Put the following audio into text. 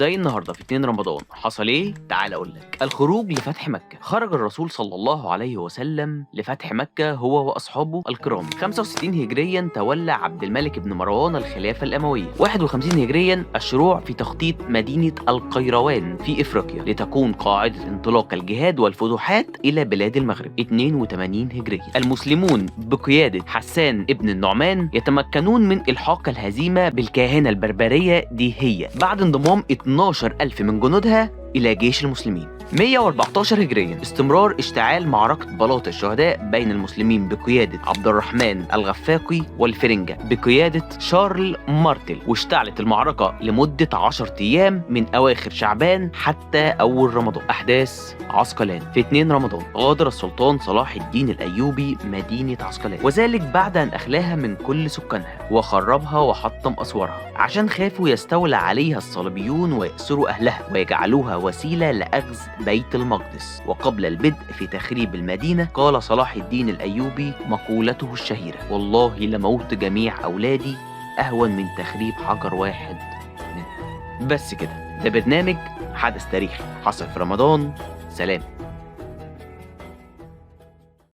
ازاي النهارده في 2 رمضان حصل ايه؟ تعال اقول لك. الخروج لفتح مكة. خرج الرسول صلى الله عليه وسلم لفتح مكة هو واصحابه الكرام. 65 هجريا تولى عبد الملك بن مروان الخلافة الأموية. 51 هجريا الشروع في تخطيط مدينة القيروان في افريقيا لتكون قاعدة انطلاق الجهاد والفتوحات الى بلاد المغرب. 82 هجريا المسلمون بقيادة حسان ابن النعمان يتمكنون من الحاق الهزيمة بالكاهنة البربرية ديهية بعد انضمام 12,000 من جنودها إلى جيش المسلمين. 114 هجريا استمرار اشتعال معركة بلاط الشهداء بين المسلمين بقيادة عبد الرحمن الغفاقي والفرنجة بقيادة شارل مارتل، واشتعلت المعركة لمدة 10 أيام من أواخر شعبان حتى أول رمضان. أحداث عسقلان. في 2 رمضان غادر السلطان صلاح الدين الأيوبي مدينة عسقلان، وذلك بعد أن أخلاها من كل سكانها وخربها وحطم أسوارها عشان خافوا يستولى عليها الصليبيون ويأسروا أهلها ويجعلوها وسيلة لأخذ بيت المقدس. وقبل البدء في تخريب المدينة قال صلاح الدين الأيوبي مقولته الشهيرة: والله لموت جميع أولادي أهون من تخريب حجر واحد منها. بس كده، ده برنامج حدث تاريخي حصل في رمضان. سلام.